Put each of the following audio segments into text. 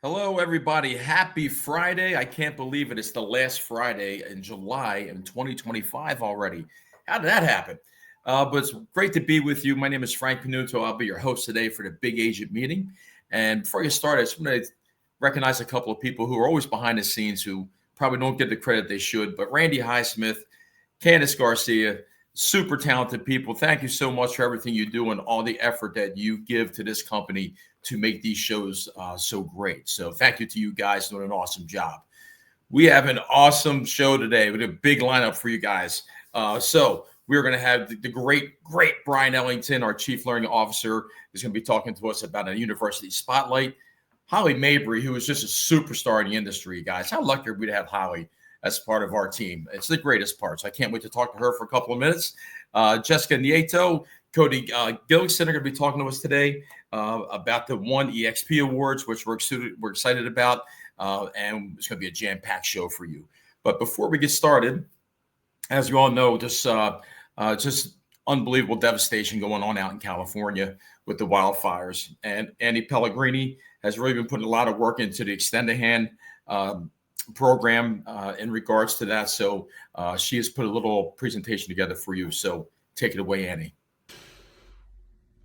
Hello, everybody. Happy Friday. I can't believe it. It's the last Friday in July in 2025 already. How did that happen? But it's great to be with you. My name is Frank Panunto. I'll be your host today for the Big Agent meeting. And before you start, I just want to recognize a couple of people who are always behind the scenes who probably don't get the credit they should. But Randy Highsmith, Candice Garcia, super talented people. Thank you so much for everything you do and all the effort that you give to this company to make these shows so great. So thank you to you guys doing an awesome job. We have an awesome show today with a big lineup for you guys. So we're going to have the great Bryon Ellington, our Chief Learning Officer, is going to be talking to us about a university spotlight. Holly Mabery, who is just a superstar in the industry, guys. How lucky are we to have Holly as part of our team? It's the greatest part. So I can't wait to talk to her for a couple of minutes. Jessica Nieto, Cody Gilkeson are going to be talking to us today about the eXp Awards, which we're excited about, and it's going to be a jam-packed show for you. But before we get started, as you all know, just unbelievable devastation going on out in California with the wildfires. And Annie Pellegrini has really been putting a lot of work into the Extend a Hand program in regards to that. So she has put a little presentation together for you. So take it away, Annie.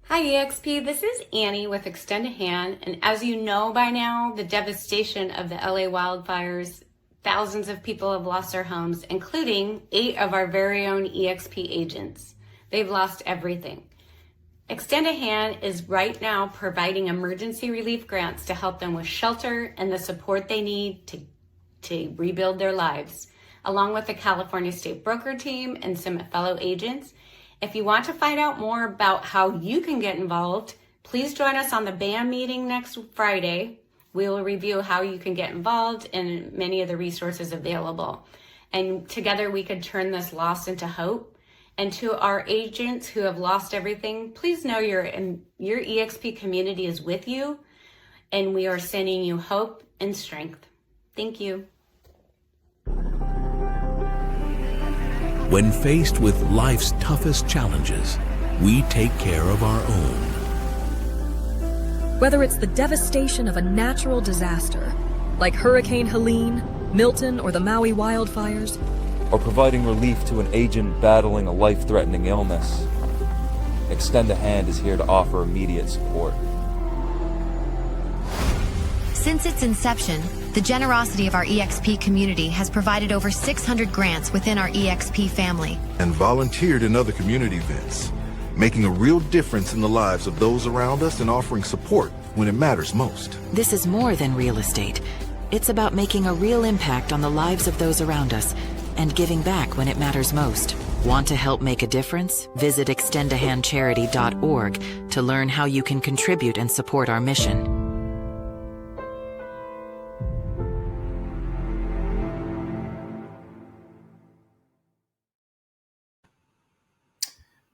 Hi eXp, this is Annie with Extend a Hand, and as you know by now, the devastation of the LA wildfires, thousands of people have lost their homes, including 8 of our very own eXp agents. They've lost everything. Extend a Hand is right now providing emergency relief grants to help them with shelter and the support they need to rebuild their lives, along with the California State Broker Team and some fellow agents. If you want to find out more about how you can get involved, please join us on the BAM meeting next Friday. We will review how you can get involved and many of the resources available. And together we could turn this loss into hope. And to our agents who have lost everything, please know your eXp community is with you, and we are sending you hope and strength. Thank you. When faced with life's toughest challenges, we take care of our own. Whether it's the devastation of a natural disaster, like Hurricane Helene, Milton, or the Maui wildfires, or providing relief to an agent battling a life-threatening illness, Extend a Hand is here to offer immediate support. Since its inception, the generosity of our eXp community has provided over 600 grants within our eXp family. And volunteered in other community events, making a real difference in the lives of those around us and offering support when it matters most. This is more than real estate. It's about making a real impact on the lives of those around us and giving back when it matters most. Want to help make a difference? Visit extendahandcharity.org to learn how you can contribute and support our mission.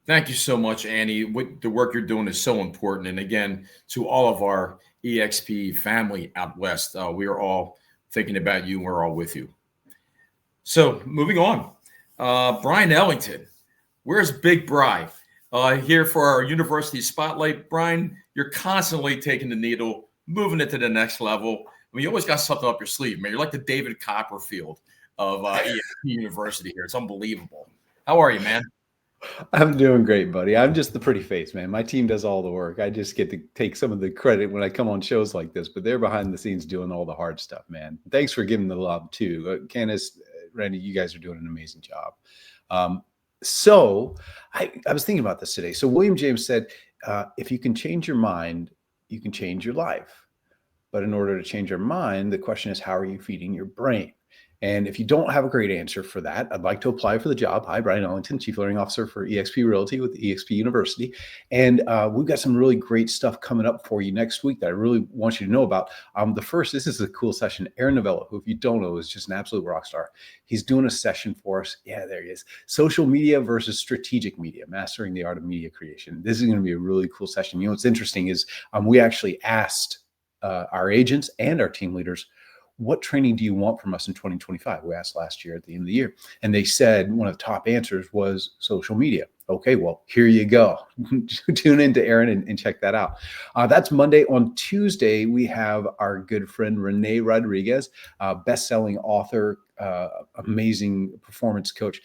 Thank you so much, Annie. The work you're doing is so important. And again, to all of our eXp family out west, we are all thinking about you. We're all with you. So moving on, Bryon Ellington. Where's Big Bry? Here for our university spotlight. Bryon, you're constantly taking the needle, moving it to the next level. I mean, you always got something up your sleeve, man. You're like the David Copperfield of eXp University here. It's unbelievable. How are you, man? I'm doing great, buddy. I'm just the pretty face, man. My team does all the work. I just get to take some of the credit when I come on shows like this, but they're behind the scenes doing all the hard stuff, man. Thanks for giving the love too. Candice, Randy, you guys are doing an amazing job. So I was thinking about this today. So William James said, if you can change your mind, you can change your life. But in order to change your mind, the question is, how are you feeding your brain? And if you don't have a great answer for that, I'd like to apply for the job. Hi, Bryon Ellington, Chief Learning Officer for eXp Realty with eXp University. And we've got some really great stuff coming up for you next week that I really want you to know about. The first, this is a cool session. Aaron Novello, who if you don't know is just an absolute rock star. He's doing a session for us. Yeah, there he is. Social media versus strategic media, mastering the art of media creation. This is going to be a really cool session. You know, what's interesting is we actually asked our agents and our team leaders, what training do you want from us in 2025? We asked last year at the end of the year. And they said one of the top answers was social media. Okay, well, here you go. Tune into Aaron and check that out. That's Monday. On Tuesday, we have our good friend Renee Rodriguez, best-selling author, amazing performance coach.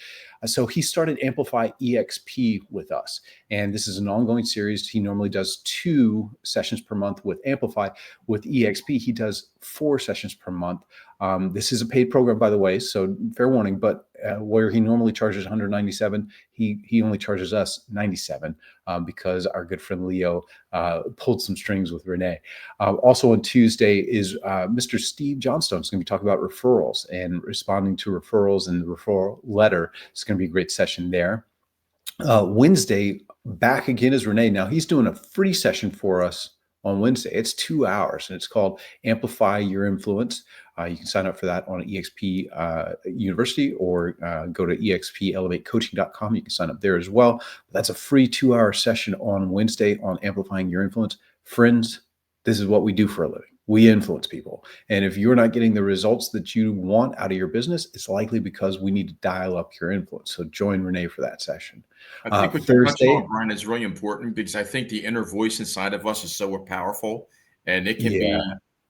So he started Amplify eXp with us. And this is an ongoing series. He normally does 2 sessions per month with Amplify. With eXp, he does 4 sessions per month. This is a paid program, by the way, so fair warning, but where he normally charges $197, he only charges us $97 because our good friend Leo pulled some strings with Renee. Also on Tuesday is Mr. Steve Johnstone is going to be talking about referrals and responding to referrals, and the referral letter. It's going to be a great session there. Wednesday, back again is Renee. Now he's doing a free session for us on Wednesday. It's 2 hours, and it's called Amplify Your Influence. You can sign up for that on eXp University, or go to expelevatecoaching.com. You can sign up there as well. That's a free 2-hour session on Wednesday on Amplifying Your Influence. Friends, this is what we do for a living. We influence people. And if you're not getting the results that you want out of your business, it's likely because we need to dial up your influence. So join Renee for that session. I think what you touched on, Bryon, is really important, because I think the inner voice inside of us is so powerful, and it can be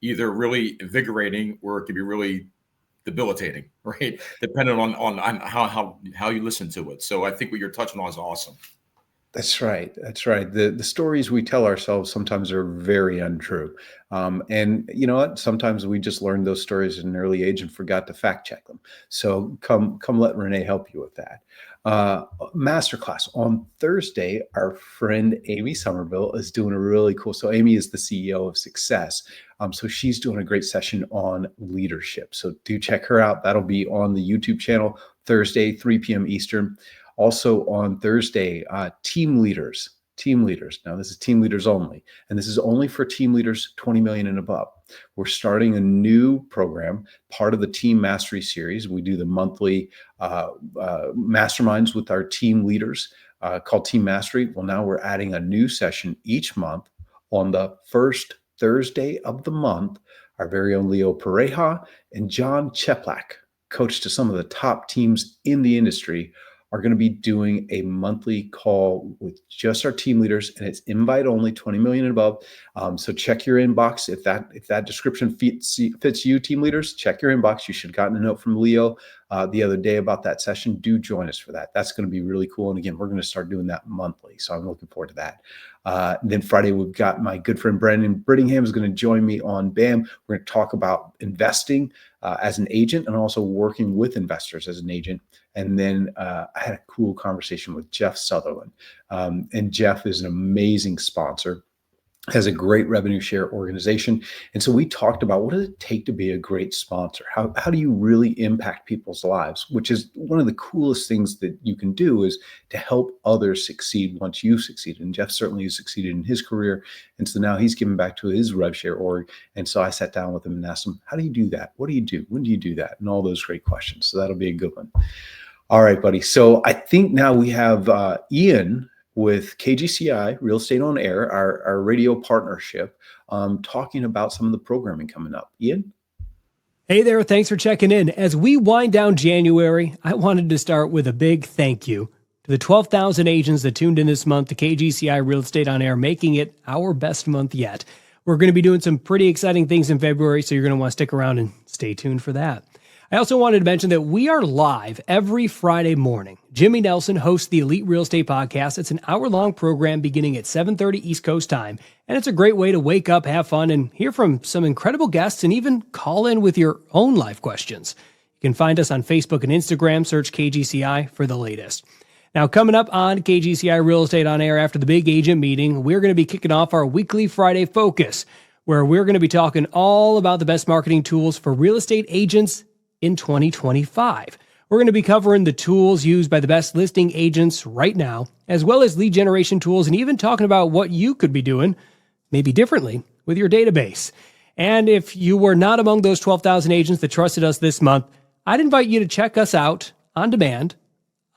either really invigorating or it can be really debilitating, right? Depending on how you listen to it. So I think what you're touching on is awesome. That's right. That's right. The stories we tell ourselves sometimes are very untrue. And you know what? Sometimes we just learned those stories at an early age and forgot to fact check them. So come let Renee help you with that. Masterclass on Thursday, our friend Amy Somerville is doing a really cool. So Amy is the CEO of Success. So she's doing a great session on leadership. So do check her out. That'll be on the YouTube channel Thursday, 3 p.m. Eastern. Also on Thursday, team leaders. Now this is team leaders only, and this is only for team leaders 20 million and above. We're starting a new program, part of the Team Mastery series. We do the monthly masterminds with our team leaders called Team Mastery. Well, now we're adding a new session each month on the first Thursday of the month. Our very own Leo Pareja and John Cheplak, coach to some of the top teams in the industry, are going to be doing a monthly call with just our team leaders, and it's invite only, 20 million and above. So check your inbox. If that description fits you, team leaders, check your inbox. You should have gotten a note from Leo the other day about that session. Do join us for that. That's going to be really cool. And again, we're going to start doing that monthly. So I'm looking forward to that. Then Friday, we've got my good friend Brandon Brittingham is going to join me on BAM. We're going to talk about investing as an agent, and also working with investors as an agent. And then I had a cool conversation with Jeff Sutherland. And Jeff is an amazing sponsor, has a great revenue share organization. And so we talked about, what does it take to be a great sponsor? How do you really impact people's lives? Which is one of the coolest things that you can do, is to help others succeed once you've succeeded. And Jeff certainly has succeeded in his career. And so now he's giving back to his rev share org. And so I sat down with him and asked him, how do you do that? What do you do? When do you do that? And all those great questions. So that'll be a good one. All right, buddy. So I think now we have Ian with KGCI, Real Estate on Air, our radio partnership, talking about some of the programming coming up. Ian? Hey there, thanks for checking in. As we wind down January, I wanted to start with a big thank you to the 12,000 agents that tuned in this month to KGCI Real Estate on Air, making it our best month yet. We're going to be doing some pretty exciting things in February, so you're going to want to stick around and stay tuned for that. I also wanted to mention that we are live every Friday morning. Jimmy Nelson hosts the Elite Real Estate Podcast. It's an hour-long program beginning at 7:30 East Coast time, and it's a great way to wake up, have fun, and hear from some incredible guests, and even call in with your own life questions. You can find us on Facebook and Instagram. Search KGCI for the latest. Now, coming up on KGCI Real Estate on Air after the big agent meeting, we're going to be kicking off our weekly Friday Focus, where we're going to be talking all about the best marketing tools for real estate agents in 2025. We're going to be covering the tools used by the best listing agents right now, as well as lead generation tools, and even talking about what you could be doing maybe differently with your database. And if you were not among those 12,000 agents that trusted us this month, I'd invite you to check us out on demand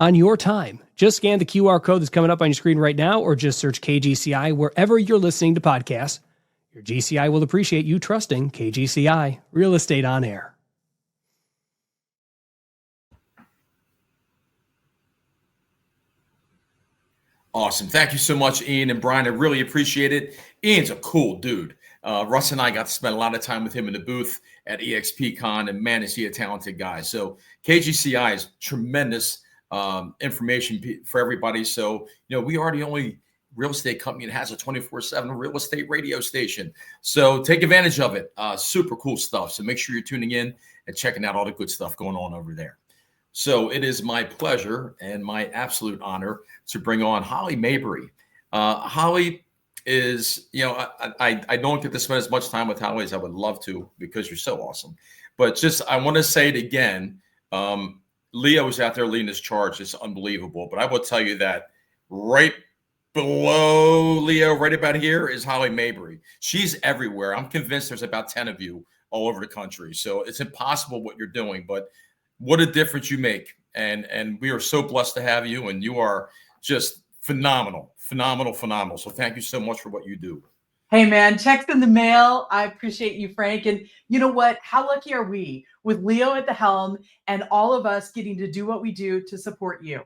on your time. Just scan the QR code that's coming up on your screen right now, or just search KGCI wherever you're listening to podcasts. Your GCI will appreciate you trusting KGCI Real Estate on Air. Awesome. Thank you so much, Ian and Bryon. I really appreciate it. Ian's a cool dude. Russ and I got to spend a lot of time with him in the booth at eXp Con, and man, is he a talented guy. So KGCI is tremendous information for everybody. So, we are the only real estate company that has a 24/7 real estate radio station. So take advantage of it. Super cool stuff. So make sure you're tuning in and checking out all the good stuff going on over there. So it is my pleasure and my absolute honor to bring on Holly Mabery. Holly is, I don't get to spend as much time with Holly as I would love to because you're so awesome. But I want to say it again. Leo is out there leading this charge. It's unbelievable. But I will tell you that right below Leo, right about here, is Holly Mabery. She's everywhere. I'm convinced there's about 10 of you all over the country. So it's impossible what you're doing, but what a difference you make. And we are so blessed to have you, and you are just phenomenal. So thank you so much for what you do. Hey man, checks in the mail. I appreciate you, Frank. And you know what? How lucky are we with Leo at the helm and all of us getting to do what we do to support you?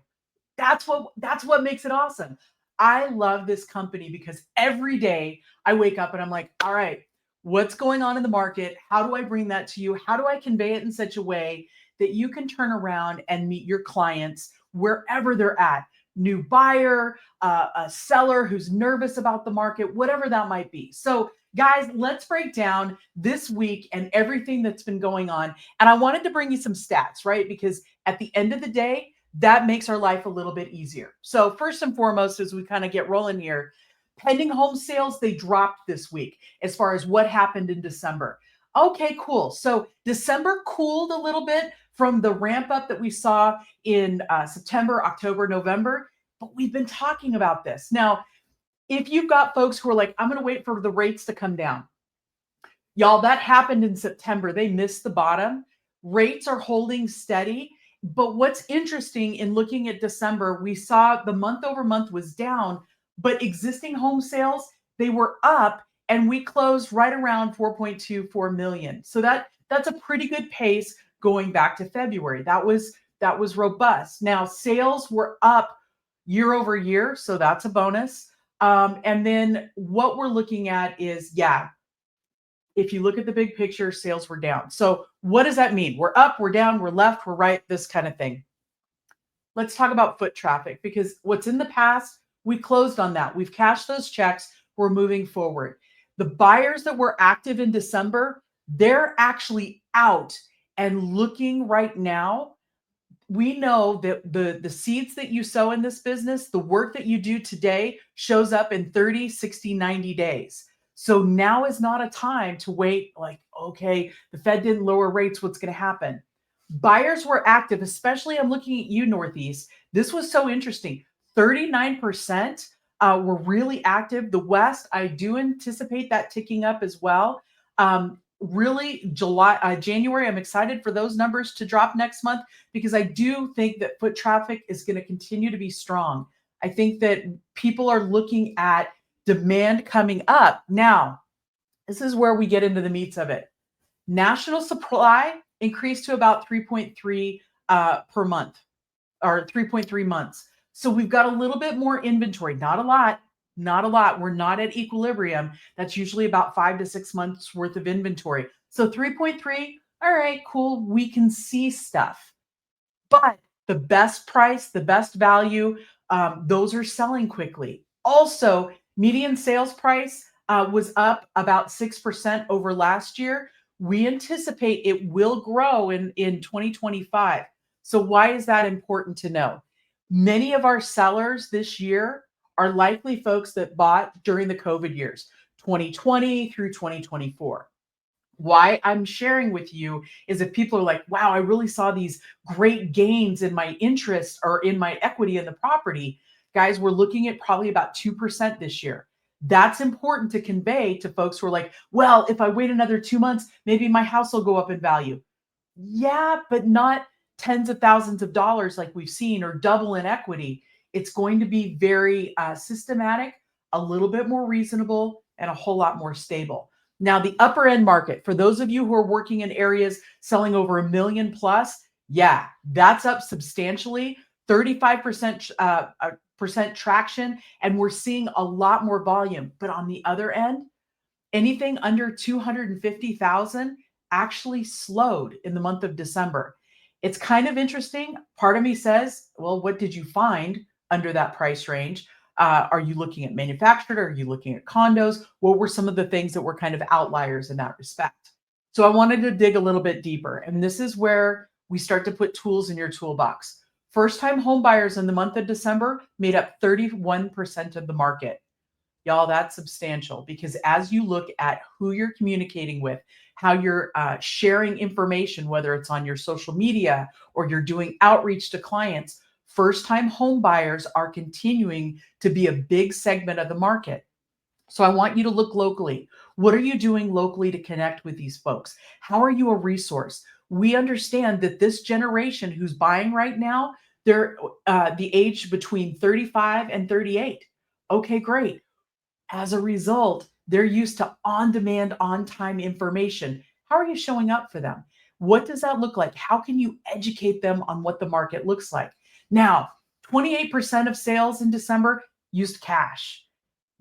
That's what makes it awesome. I love this company because every day I wake up and I'm like, all right, what's going on in the market? How do I bring that to you? How do I convey it in such a way that you can turn around and meet your clients wherever they're at? New buyer, a seller who's nervous about the market, whatever that might be. So guys, let's break down this week and everything that's been going on. And I wanted to bring you some stats, right? Because at the end of the day, that makes our life a little bit easier. So first and foremost, as we kind of get rolling here, pending home sales, they dropped this week as far as what happened in December. Okay, cool. So December cooled a little bit from the ramp up that we saw in September, October, November, but we've been talking about this. Now, if you've got folks who are like, I'm going to wait for the rates to come down. Y'all, that happened in September. They missed the bottom. Rates are holding steady. But what's interesting in looking at December, we saw the month over month was down, but existing home sales, they were up, and we closed right around 4.24 million. So that's a pretty good pace going back to February. That was robust. Now sales were up year over year, so that's a bonus. And then what we're looking at is, if you look at the big picture, sales were down. So what does that mean? We're up, we're down, we're left, we're right, this kind of thing. Let's talk about foot traffic, because what's in the past, we closed on that. We've cashed those checks. We're moving forward. The buyers that were active in December, they're actually out and looking right now. We know that the seeds that you sow in this business, the work that you do today shows up in 30, 60, 90 days. So now is not a time to wait like, okay, the Fed didn't lower rates, what's going to happen? Buyers were active, especially I'm looking at you, Northeast. This was so interesting. 39% were really active. The West, I do anticipate that ticking up as well. Really, January, I'm excited for those numbers to drop next month because I do think that foot traffic is going to continue to be strong. I think that people are looking at demand coming up. Now, this is where we get into the meats of it. National supply increased to about 3.3 per month, or 3.3 months. So we've got a little bit more inventory, not a lot. We're not at equilibrium. That's usually about 5 to 6 months worth of inventory. So 3.3, all right, cool. We can see stuff. But the best price, the best value, those are selling quickly. Also, median sales price was up about 6% over last year. We anticipate it will grow in 2025. So why is that important to know? Many of our sellers this year are likely folks that bought during the COVID years, 2020 through 2024. Why I'm sharing with you is if people are like, wow, I really saw these great gains in my interest or in my equity in the property. Guys, we're looking at probably about 2% this year. That's important to convey to folks who are like, well, if I wait another 2 months, maybe my house will go up in value. Yeah, but not tens of thousands of dollars like we've seen or double in equity. It's going to be very systematic, a little bit more reasonable, and a whole lot more stable. Now, the upper end market, for those of you who are working in areas selling over $1 million plus, yeah, that's up substantially. 35% percent traction, and we're seeing a lot more volume. But on the other end, anything under 250,000 actually slowed in the month of December. It's kind of interesting. Part of me says, well, what did you find under that price range? Are you looking at manufactured? Are you looking at condos? What were some of the things that were kind of outliers in that respect? So I wanted to dig a little bit deeper. And this is where we start to put tools in your toolbox. First-time home buyers in the month of December made up 31% of the market. Y'all, that's substantial, because as you look at who you're communicating with, how you're sharing information, whether it's on your social media or you're doing outreach to clients, first-time home buyers are continuing to be a big segment of the market. So I want you to look locally. What are you doing locally to connect with these folks? How are you a resource? We understand that this generation who's buying right now, they're the age between 35 and 38. Okay, great. As a result, they're used to on-demand, on-time information. How are you showing up for them? What does that look like? How can you educate them on what the market looks like? Now, 28% of sales in December used cash.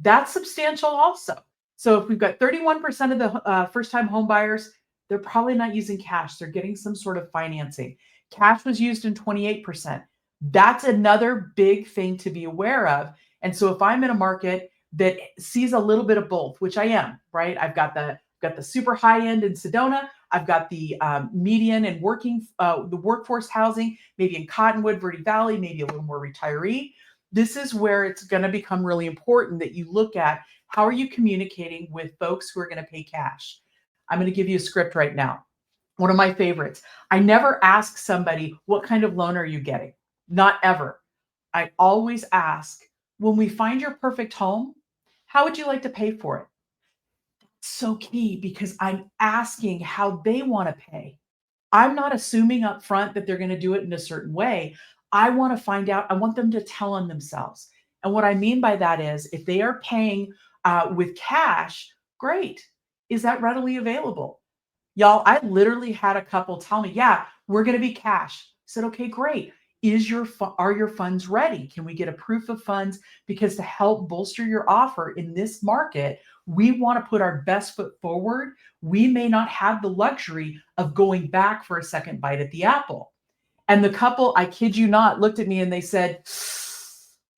That's substantial also. So if we've got 31% of the first-time home buyers, they're probably not using cash. They're getting some sort of financing. Cash was used in 28%. That's another big thing to be aware of. And so if I'm in a market that sees a little bit of both, which I am, right? I've got the super high end in Sedona. I've got the median and the workforce housing, maybe in Cottonwood, Verde Valley, maybe a little more retiree. This is where it's going to become really important that you look at how are you communicating with folks who are going to pay cash. I'm going to give you a script right now. One of my favorites. I never ask somebody, what kind of loan are you getting? Not ever. I always ask, when we find your perfect home, how would you like to pay for it? That's so key, because I'm asking how they want to pay. I'm not assuming up front that they're going to do it in a certain way. I want to find out. I want them to tell on themselves. And what I mean by that is, if they are paying with cash, great. Is that readily available? Y'all, I literally had a couple tell me, yeah, we're going to be cash. I said, okay, great. Are your funds ready? Can we get a proof of funds? Because to help bolster your offer in this market, we want to put our best foot forward. We may not have the luxury of going back for a second bite at the apple. And the couple, I kid you not, looked at me and they said,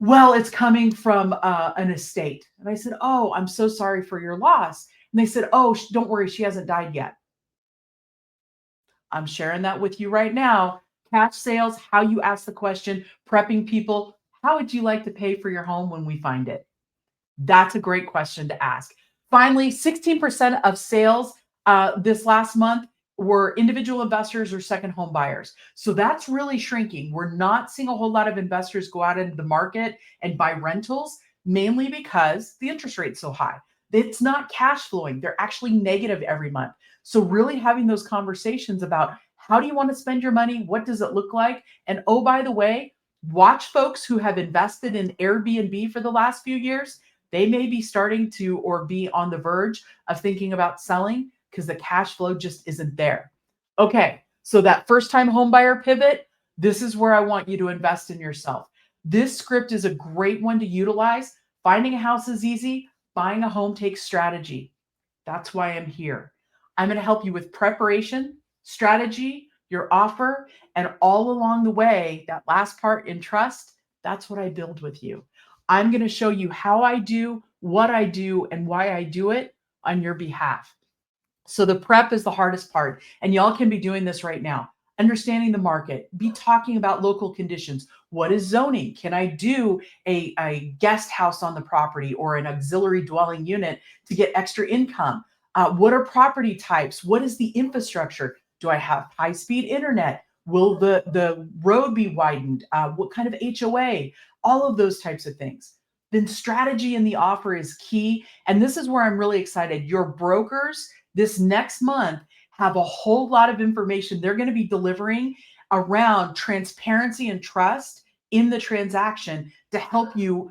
well, it's coming from an estate. And I said, oh, I'm so sorry for your loss. And they said, oh, don't worry, she hasn't died yet. I'm sharing that with you right now. Cash sales, how you ask the question, prepping people, how would you like to pay for your home when we find it? That's a great question to ask. Finally, 16% of sales this last month were individual investors or second home buyers. So that's really shrinking. We're not seeing a whole lot of investors go out into the market and buy rentals, mainly because the interest rate's so high. It's not cash flowing. They're actually negative every month. So really having those conversations about how do you want to spend your money? What does it look like? And oh, by the way, watch folks who have invested in Airbnb for the last few years. They may be starting to or be on the verge of thinking about selling because the cash flow just isn't there. Okay, so that first-time homebuyer pivot, this is where I want you to invest in yourself. This script is a great one to utilize. Finding a house is easy. Buying a home takes strategy. That's why I'm here. I'm going to help you with preparation, strategy, your offer, and all along the way, that last part in trust, that's what I build with you. I'm going to show you how I do, what I do, and why I do it on your behalf. So the prep is the hardest part, and y'all can be doing this right now. Understanding the market, be talking about local conditions. What is zoning? Can I do a guest house on the property or an auxiliary dwelling unit to get extra income? What are property types? What is the infrastructure? Do I have high-speed internet? Will the road be widened? What kind of HOA? All of those types of things. Then strategy in the offer is key. And this is where I'm really excited. Your brokers this next month have a whole lot of information they're going to be delivering around transparency and trust in the transaction to help you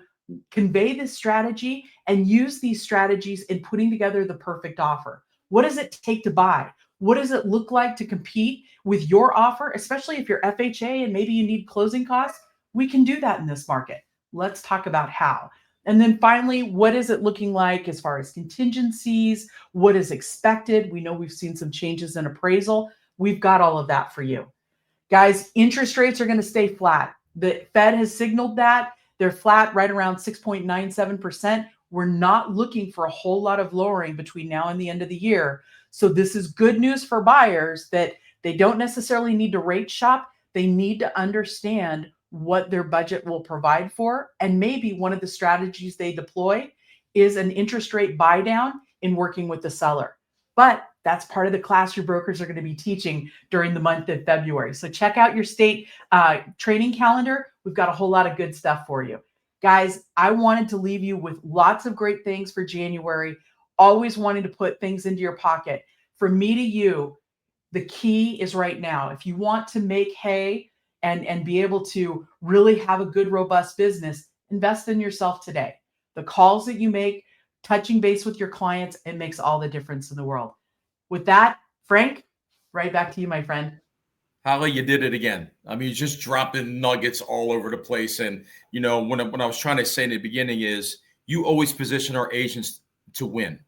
convey this strategy and use these strategies in putting together the perfect offer. What does it take to buy? What does it look like to compete with your offer, especially if you're FHA and maybe you need closing costs? We can do that in this market. Let's talk about how. And then finally, what is it looking like as far as contingencies? What is expected? We know we've seen some changes in appraisal. We've got all of that for you. Guys, interest rates are going to stay flat. The Fed has signaled that. They're flat right around 6.97%. We're not looking for a whole lot of lowering between now and the end of the year. So this is good news for buyers that they don't necessarily need to rate shop. They need to understand what their budget will provide for. And maybe one of the strategies they deploy is an interest rate buy down in working with the seller. But that's part of the class your brokers are going to be teaching during the month of February. So check out your state training calendar. We've got a whole lot of good stuff for you. Guys, I wanted to leave you with lots of great things for January. Always wanting to put things into your pocket. From me to you, the key is right now. If you want to make hay and be able to really have a good, robust business, invest in yourself today. The calls that you make, touching base with your clients, it makes all the difference in the world. With that, Frank, right back to you, my friend. Holly, you did it again. I mean, just dropping nuggets all over the place. And, you know, when I was trying to say in the beginning is you always position our agents to win.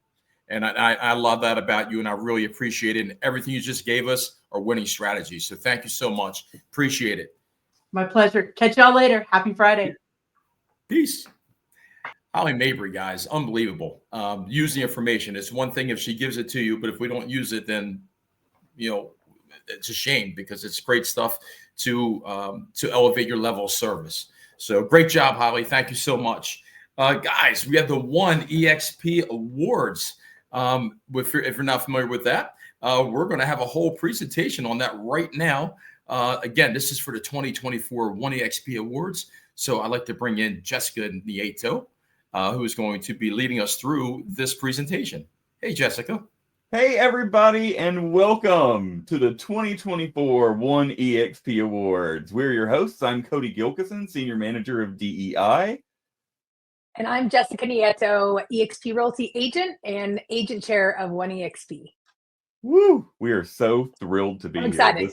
And I love that about you, and I really appreciate it. And everything you just gave us are winning strategies. So thank you so much. Appreciate it. My pleasure. Catch y'all later. Happy Friday. Peace. Holly Mabery, guys, unbelievable. Use the information. It's one thing if she gives it to you, but if we don't use it, then, you know, it's a shame because it's great stuff to elevate your level of service. So great job, Holly. Thank you so much. Guys, we have the One eXp Awards. If you're not familiar with that, we're going to have a whole presentation on that right now. Again, this is for the 2024 One eXp Awards. So I'd like to bring in Jessica Nieto, who is going to be leading us through this presentation. Hey, Jessica. Hey, everybody, and welcome to the 2024 One eXp Awards. We're your hosts. I'm Cody Gilkeson, Senior Manager of DEI. And I'm Jessica Nieto, eXp Realty Agent and Agent Chair of One eXp. Woo! We are so thrilled to be I'm here. excited.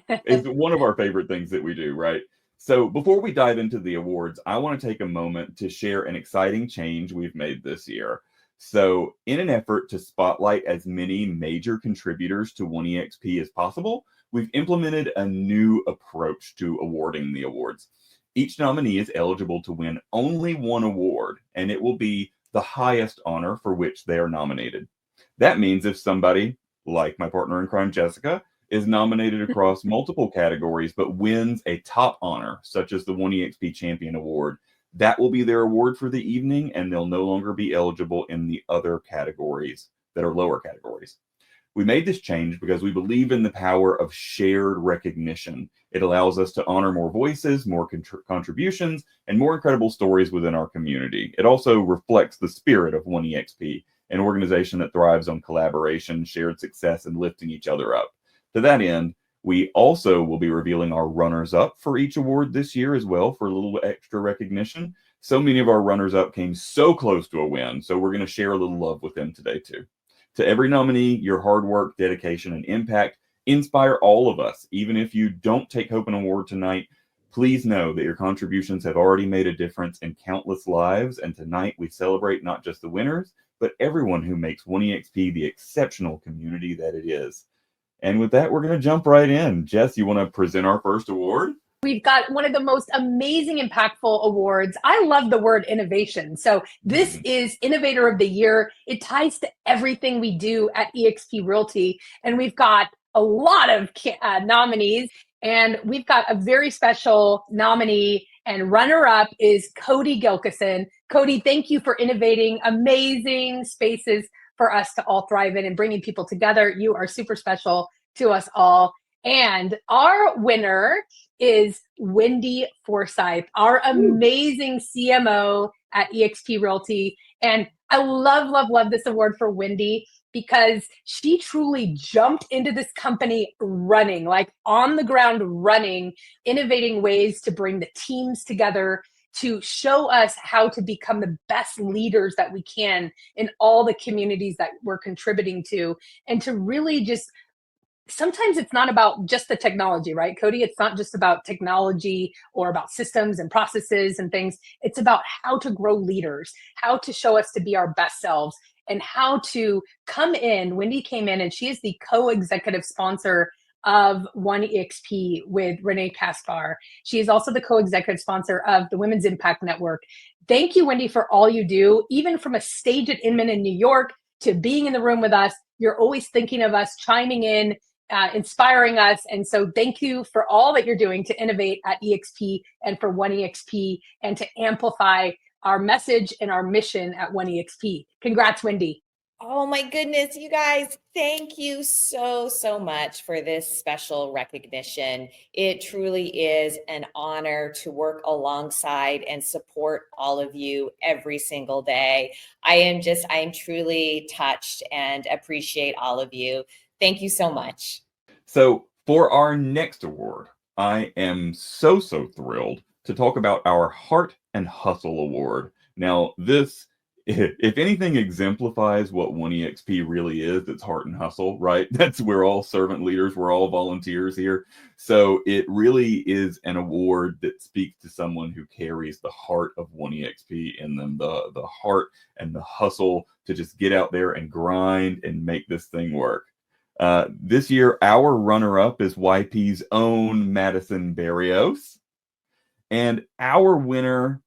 This is one of our favorite things that we do, right? So before we dive into the awards, I want to take a moment to share an exciting change we've made this year. So in an effort to spotlight as many major contributors to One eXp as possible, we've implemented a new approach to awarding the awards. Each nominee is eligible to win only one award, and it will be the highest honor for which they are nominated. That means if somebody, like my partner in crime, Jessica, is nominated across multiple categories but wins a top honor, such as the One eXp Champion Award, that will be their award for the evening, and they'll no longer be eligible in the other categories that are lower categories. We made this change because we believe in the power of shared recognition. It allows us to honor more voices, more contributions, and more incredible stories within our community. It also reflects the spirit of One eXp, an organization that thrives on collaboration, shared success, and lifting each other up. To that end, we also will be revealing our runners-up for each award this year as well for a little extra recognition. So many of our runners-up came so close to a win, so we're going to share a little love with them today too. To every nominee, your hard work, dedication, and impact inspire all of us. Even if you don't take home an award tonight, please know that your contributions have already made a difference in countless lives. And tonight we celebrate not just the winners, but everyone who makes One eXp the exceptional community that it is. And with that, we're going to jump right in. Jess, you want to present our first award? We've got one of the most amazing, impactful awards. I love the word innovation. So this is Innovator of the Year. It ties to everything we do at eXp Realty. And we've got a lot of nominees. And we've got a very special nominee, and runner-up is Cody Gilkeson. Cody, thank you for innovating amazing spaces for us to all thrive in and bringing people together. You are super special to us all. And our winner is Wendy Forsyth, our amazing CMO at eXp Realty. And I love, love, love this award for Wendy because she truly jumped into this company running, like on the ground running, innovating ways to bring the teams together, to show us how to become the best leaders that we can in all the communities that we're contributing to, and to really just sometimes it's not about just the technology, right, Cody? It's not just about technology or about systems and processes and things. It's about how to grow leaders, how to show us to be our best selves, and how to come in. Wendy came in, and she is the co-executive sponsor of OneEXP with Renee Kaspar. She is also the co-executive sponsor of the Women's Impact Network. Thank you, Wendy, for all you do, even from a stage at Inman in New York to being in the room with us. You're always thinking of us, chiming in, inspiring us. And so thank you for all that you're doing to innovate at eXp and for OneEXP and to amplify our message and our mission at OneEXP. Congrats, Wendy. Oh my goodness, you guys, thank you so much for this special recognition. It truly is an honor to work alongside and support all of you every single day. I am truly touched and appreciate all of you. Thank you so much. So for our next award, I am so thrilled to talk about our Heart and Hustle Award. Now, this, if anything, exemplifies what OneEXP really is. It's heart and hustle, right? We're all servant leaders. We're all volunteers here. So it really is an award that speaks to someone who carries the heart of OneEXP in them, the heart and the hustle to just get out there and grind and make this thing work. This year, our runner-up is YP's own Madison Barrios. And our winner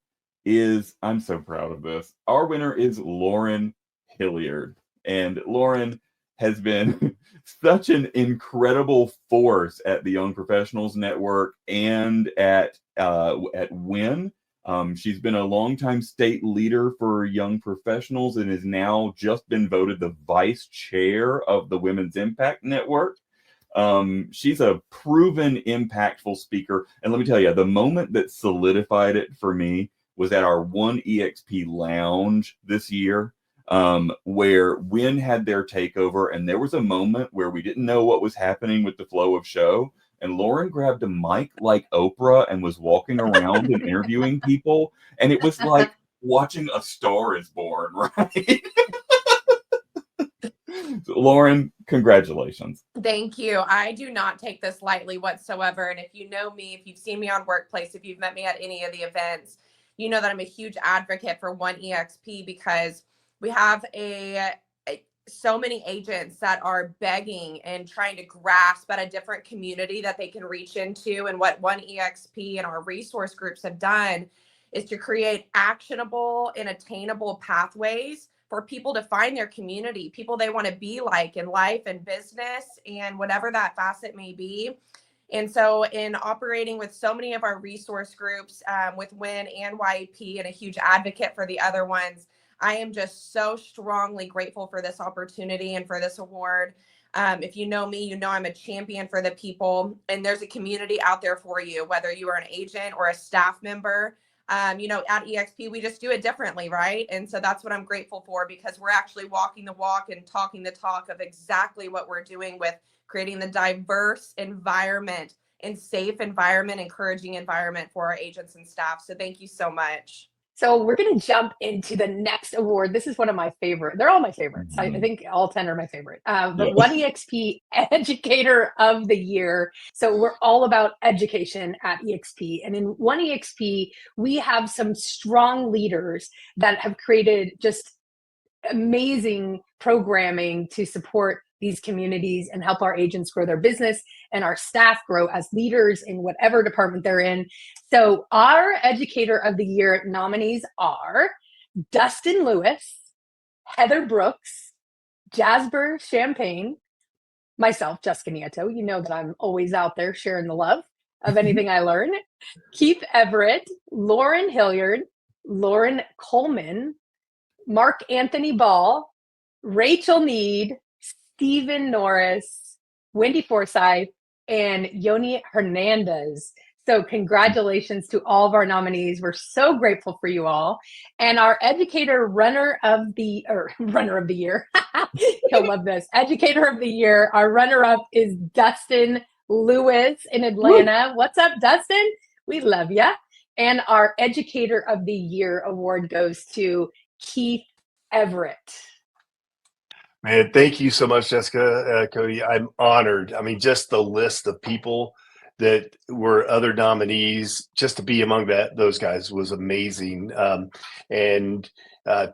is, I'm so proud of this, our winner is Lauren Hilliard. And Lauren has been such an incredible force at the Young Professionals Network and at WIN. She's been a longtime state leader for young professionals and has now just been voted the vice chair of the Women's Impact Network. She's a proven impactful speaker. And let me tell you, the moment that solidified it for me was at our OneEXP lounge this year, where WIN had their takeover. And there was a moment where we didn't know what was happening with the flow of show. And Lauren grabbed a mic like Oprah and was walking around and interviewing people. And it was like watching A Star Is Born, right? Lauren, congratulations. Thank you. I do not take this lightly whatsoever. And if you know me, if you've seen me on Workplace, if you've met me at any of the events, you know that I'm a huge advocate for OneEXP because we have so many agents that are begging and trying to grasp at a different community that they can reach into. And what OneEXP and our resource groups have done is to create actionable and attainable pathways for people to find their community, people they want to be like in life and business and whatever that facet may be. And so in operating with so many of our resource groups with WIN and YP and a huge advocate for the other ones, I am just so strongly grateful for this opportunity and for this award. If you know me, you know I'm a champion for the people, and there's a community out there for you, whether you are an agent or a staff member. You know, at eXp, we just do it differently, right? And so that's what I'm grateful for, because we're actually walking the walk and talking the talk of exactly what we're doing with creating the diverse environment and safe environment, encouraging environment for our agents and staff. So thank you so much. So we're going to jump into the next award. This is one of my favorite. They're all my favorites. I think all 10 are my favorite. But OneEXP Educator of the Year. So we're all about education at eXp. And in OneEXP, we have some strong leaders that have created just amazing programming to support these communities and help our agents grow their business and our staff grow as leaders in whatever department they're in. So our Educator of the Year nominees are Dustin Lewis, Heather Brooks, Jasper Champagne, myself, Jessica Nieto. You know that I'm always out there sharing the love of anything I learn. Keith Everett, Lauren Hilliard, Lauren Coleman, Mark Anthony Ball, Rachel Need, Stephen Norris, Wendy Forsyth, and Yoni Hernandez. So congratulations to all of our nominees. We're so grateful for you all. And our Educator Runner of the Year, you'll love this. Educator of the Year, our runner-up is Dustin Lewis in Atlanta. Woo! What's up, Dustin? We love ya. And our Educator of the Year award goes to Keith Everett. Man, thank you so much, Jessica, Cody. I'm honored. I mean, just the list of people that were other nominees, just to be among those guys was amazing. And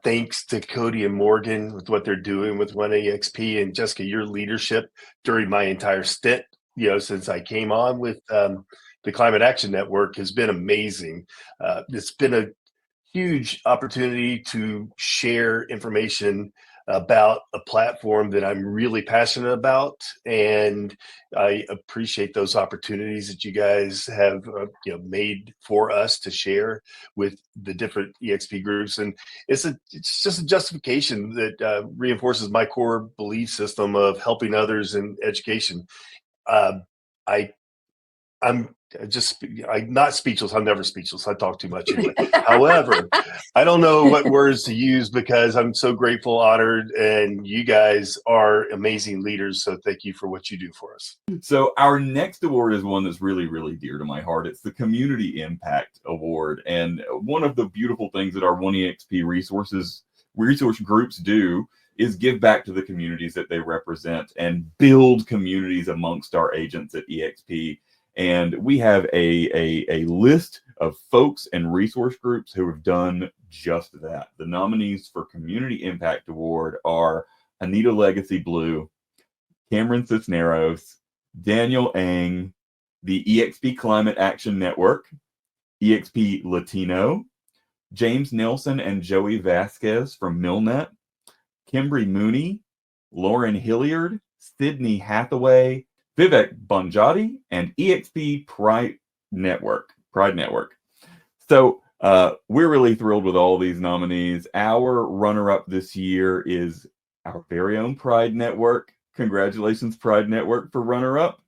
thanks to Cody and Morgan with what they're doing with One eXp, and Jessica, your leadership during my entire stint, since I came on with the Climate Action Network has been amazing. It's been a huge opportunity to share information about a platform that I'm really passionate about, and I appreciate those opportunities that you guys have made for us to share with the different eXp groups. And it's just a justification that reinforces my core belief system of helping others in education. I'm not speechless. I'm never speechless. I talk too much anyway. However, I don't know what words to use because I'm so grateful, honored, and you guys are amazing leaders. So thank you for what you do for us. So our next award is one that's really, really dear to my heart. It's the Community Impact Award. And one of the beautiful things that our One eXp resource groups do is give back to the communities that they represent and build communities amongst our agents at eXp. And we have a list of folks and resource groups who have done just that. The nominees for Community Impact Award are Anita Legacy Blue, Cameron Cisneros, Daniel Ang, the eXp Climate Action Network, eXp Latino, James Nelson and Joey Vasquez from Milnet, Kimbry Mooney, Lauren Hilliard, Sydney Hathaway, Vivek Bonjati, and eXp Pride Network. So we're really thrilled with all these nominees. Our runner-up this year is our very own Pride Network. Congratulations, Pride Network, for runner-up.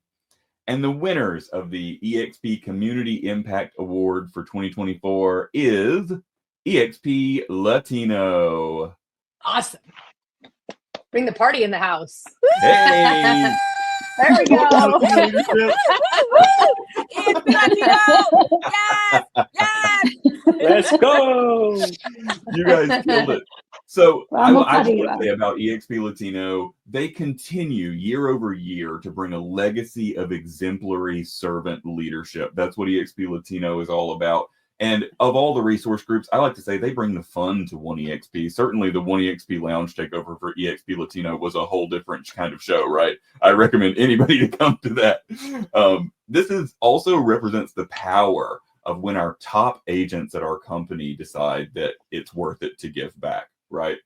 And the winners of the eXp Community Impact Award for 2024 is eXp Latino. Awesome. Bring the party in the house. Hey! There we go. eXp Latino! Yes! Yes! Let's go! You guys killed it. So I Well, just want to say about eXp Latino, they continue year over year to bring a legacy of exemplary servant leadership. That's what eXp Latino is all about. And of all the resource groups, I like to say they bring the fun to One eXp. Certainly the One eXp Lounge takeover for eXp Latino was a whole different kind of show, right? I recommend anybody to come to that. This is also represents the power of when our top agents at our company decide that it's worth it to give back, right?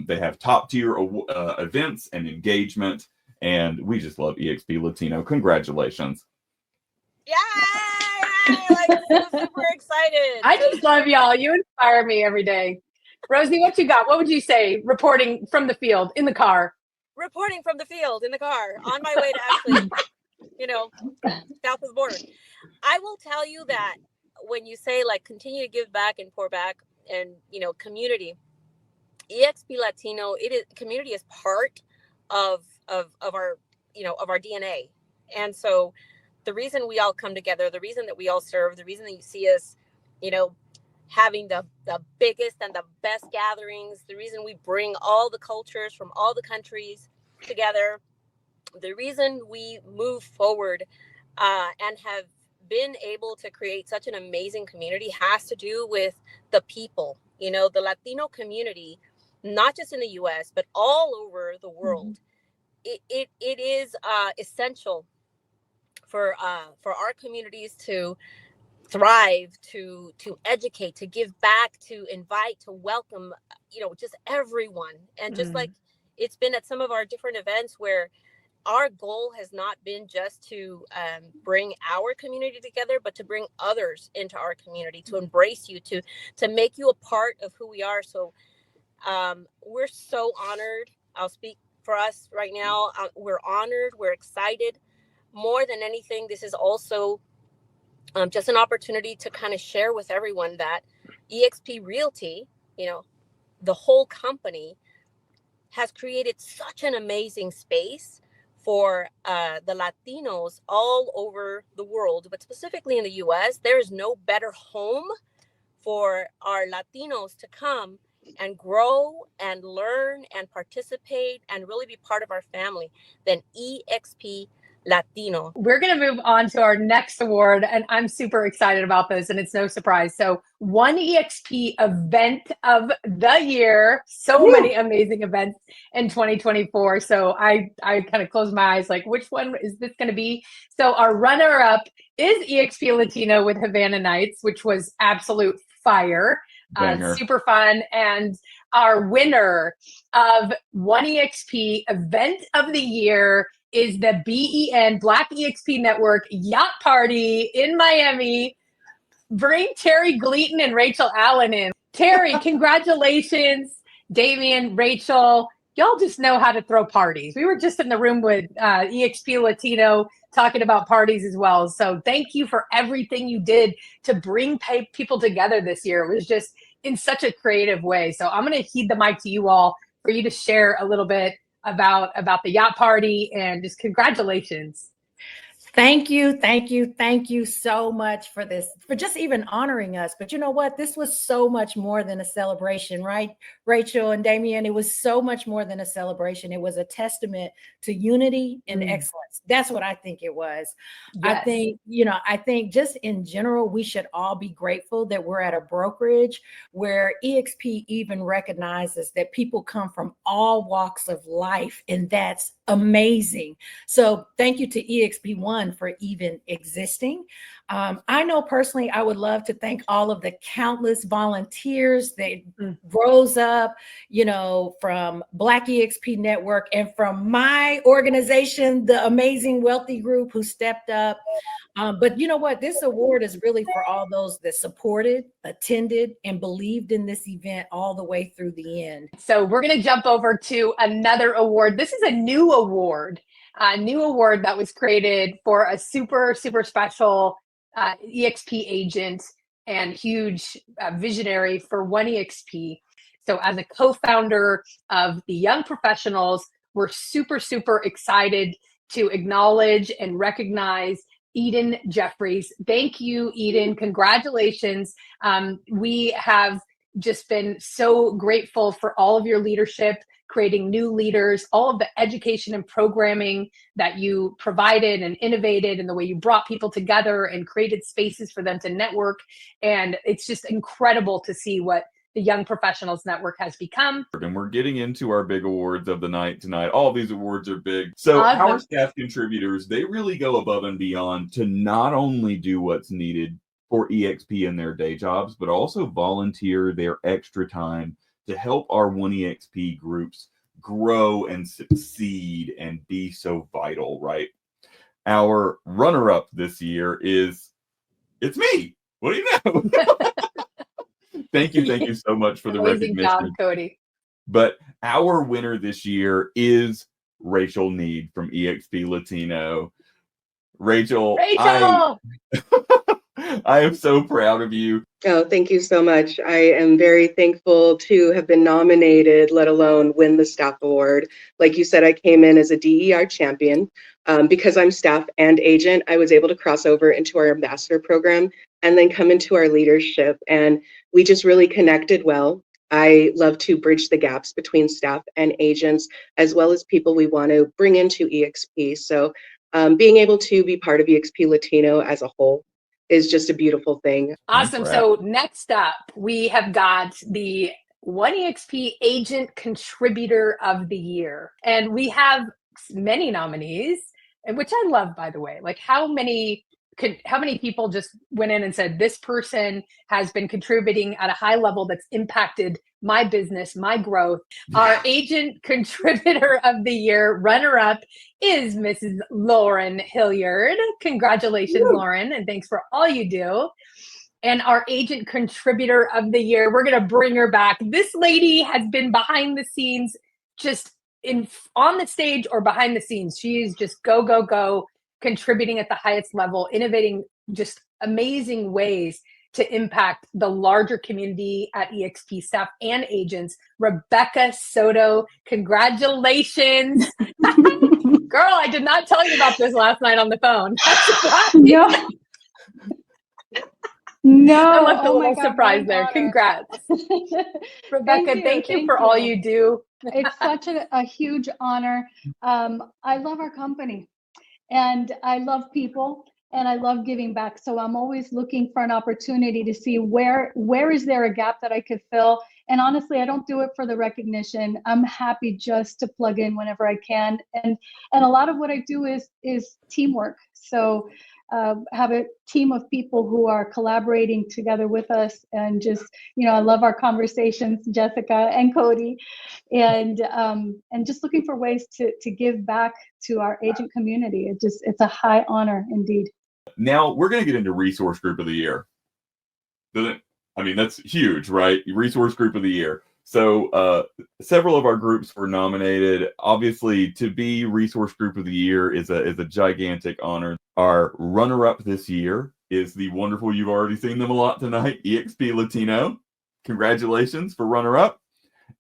They have top tier events and engagement, and we just love eXp Latino. Congratulations. Yay! Like, super excited. I just love y'all. You inspire me every day. Rosie, what you got? What would you say reporting from the field in the car? Reporting from the field in the car on my way to actually, south of the border. I will tell you that when you say like continue to give back and pour back and, community, eXp Latino, community is part of our, of our DNA. And so the reason we all come together, the reason that we all serve, the reason that you see us, having the biggest and the best gatherings, the reason we bring all the cultures from all the countries together, the reason we move forward and have been able to create such an amazing community has to do with the people, the Latino community, not just in the US, but all over the world. It is essential for our communities to thrive, to educate, to give back, to invite, to welcome, just everyone. And just like it's been at some of our different events where our goal has not been just to bring our community together, but to bring others into our community, to embrace you, to make you a part of who we are. So we're so honored. I'll speak for us right now. We're honored. We're excited. More than anything, this is also just an opportunity to kind of share with everyone that eXp Realty, the whole company, has created such an amazing space for the Latinos all over the world, but specifically in the US. There is no better home for our Latinos to come and grow and learn and participate and really be part of our family than eXp Latino. We're going to move on to our next award, and I'm super excited about this, and it's no surprise. So, One eXp Event of the Year. So many amazing events in 2024. So, I kind of closed my eyes like, which one is this going to be? So, our runner-up is eXp Latino with Havana Nights, which was absolute fire. Super fun. And our winner of One eXp Event of the Year is the BEN Black eXp Network Yacht Party in Miami. Bring Terry Gleaton and Rachel Allen in. Terry, congratulations. Damian, Rachel, y'all just know how to throw parties. We were just in the room with eXp Latino talking about parties as well. So thank you for everything you did to bring people together this year. It was just in such a creative way. So I'm going to heed the mic to you all for you to share a little bit about the yacht party, and just congratulations. Thank you so much for this, for just even honoring us. But you know what? This was so much more than a celebration, right, Rachel and Damian? It was so much more than a celebration. It was a testament to unity and excellence. That's what I think it was. Yes. I think just in general, we should all be grateful that we're at a brokerage where eXp even recognizes that people come from all walks of life, and that's amazing. So thank you to eXp One for even existing. I know personally, I would love to thank all of the countless volunteers that rose up, from Black eXp Network and from my organization, the Amazing Wealthy Group, who stepped up. But you know what? This award is really for all those that supported, attended, and believed in this event all the way through the end. So we're going to jump over to another award. This is a new award that was created for a super, super special eXp agent and huge visionary for One eXp. So as a co-founder of the Young Professionals, we're super, super excited to acknowledge and recognize Eden Jeffries. Thank you, Eden. Congratulations. We have just been so grateful for all of your leadership, creating new leaders, all of the education and programming that you provided and innovated, and the way you brought people together and created spaces for them to network. And it's just incredible to see what the Young Professionals Network has become. And we're getting into our big awards of the night tonight. All of these awards are big. So our staff contributors, they really go above and beyond to not only do what's needed for eXp in their day jobs, but also volunteer their extra time to help our One eXp groups grow and succeed and be so vital, right? Our runner-up this year it's me. What do you know? Thank you so much for the recognition. Amazing job, Cody. But our winner this year is Rachel Need from eXp Latino. Rachel! I am so proud of you. Oh, thank you so much. I am very thankful to have been nominated, let alone win the staff award. Like you said, I came in as a DER champion. Because I'm staff and agent, I was able to cross over into our ambassador program and then come into our leadership. And we just really connected well. I love to bridge the gaps between staff and agents, as well as people we want to bring into eXp. So being able to be part of eXp Latino as a whole is just a beautiful thing. Awesome. So next up, we have got the One eXp Agent Contributor of the Year. And we have many nominees, which I love, by the way. Like how many people just went in and said, this person has been contributing at a high level that's impacted my business, my growth. Our Agent Contributor of the Year runner-up is Mrs. Lauren Hilliard. Congratulations, Lauren, and thanks for all you do. And our Agent Contributor of the Year, we're going to bring her back. This lady has been behind the scenes, just on the stage or behind the scenes. She is just go, contributing at the highest level, innovating just amazing ways to impact the larger community at eXp staff and agents. Rebecca Soto, congratulations. Girl, I did not tell you about this last night on the phone. Yeah. No, I love the oh my little God, what surprise an there. honor. Congrats. Rebecca, thank you for all you do. It's such a huge honor. I love our company and I love people and I love giving back. So I'm always looking for an opportunity to see where is there a gap that I could fill. And honestly, I don't do it for the recognition. I'm happy just to plug in whenever I can. And a lot of what I do is teamwork. So have a team of people who are collaborating together with us, and just, I love our conversations, Jessica and Cody, and just looking for ways to give back to our agent community. It's a high honor indeed. Now we're going to get into Resource Group of the Year. I mean, that's huge, right? Resource Group of the Year. So several of our groups were nominated. Obviously, to be Resource Group of the Year is a gigantic honor. Our runner-up this year is the wonderful, you've already seen them a lot tonight, eXp Latino. Congratulations for runner-up.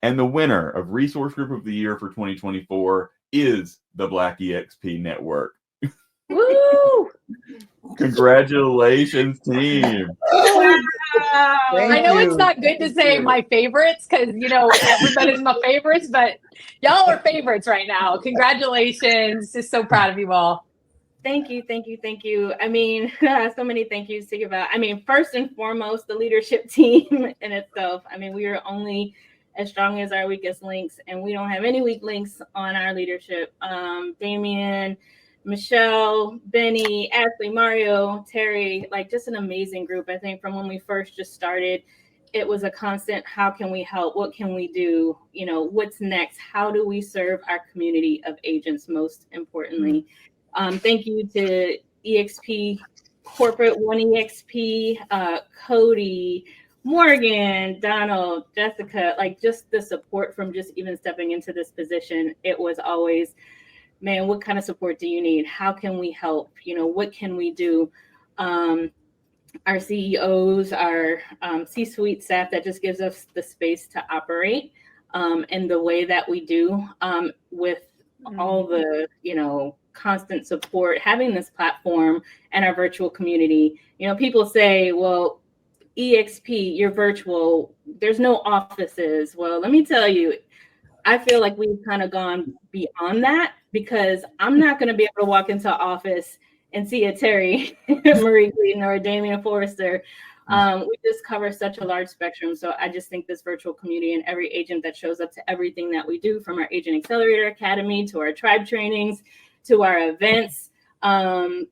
And the winner of Resource Group of the Year for 2024 is the Black eXp Network. Woo! Congratulations, team. I know it's not good to say my favorites because, everybody's my favorites, but y'all are favorites right now. Congratulations. Just so proud of you all. Thank you, thank you, thank you. I mean, so many thank yous to give out. I mean, first and foremost, the leadership team in itself. I mean, we are only as strong as our weakest links, and we don't have any weak links on our leadership. Damien, Michelle, Benny, Ashley, Mario, Terry, like just an amazing group. I think from when we first just started, it was a constant, how can we help? What can we do? What's next? How do we serve our community of agents most importantly? Thank you to eXp Corporate, One eXp, Cody, Morgan, Donald, Jessica, like just the support from just even stepping into this position. It was always, man, what kind of support do you need? How can we help? What can we do? Our CEOs, our C-suite staff that just gives us the space to operate in the way that we do with all the, constant support, having this platform and our virtual community. People say, well, eXp, you're virtual, there's no offices. Well, let me tell you, I feel like we've kind of gone beyond that, because I'm not going to be able to walk into an office and see a Terry Marie Green or a Damian Forrester. We just cover such a large spectrum. So I just think this virtual community and every agent that shows up to everything that we do, from our Agent Accelerator Academy to our tribe trainings to our events, eXp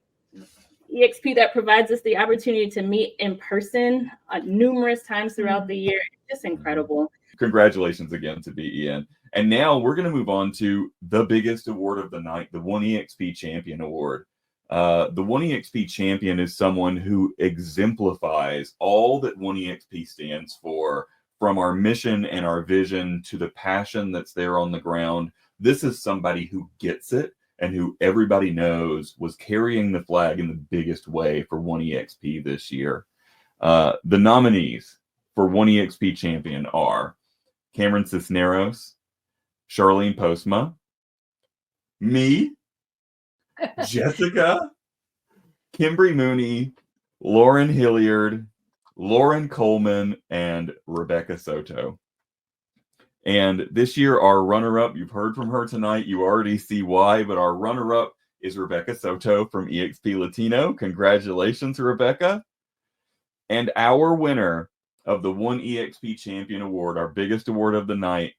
that provides us the opportunity to meet in person numerous times throughout the year. It's just incredible. Congratulations again to be Ian. And now we're going to move on to the biggest award of the night, the One eXp Champion Award. The One eXp Champion is someone who exemplifies all that One eXp stands for, from our mission and our vision to the passion that's there on the ground. This is somebody who gets it and who everybody knows was carrying the flag in the biggest way for One eXp this year. The nominees for One eXp Champion are Cameron Cisneros, Charlene Postma, me, Jessica, Kimbry Mooney, Lauren Hilliard, Lauren Coleman, and Rebecca Soto. And this year, our runner-up, you've heard from her tonight, you already see why, but our runner-up is Rebecca Soto from eXp Latino. Congratulations, Rebecca. And our winner of the One eXp Champion Award, our biggest award of the night,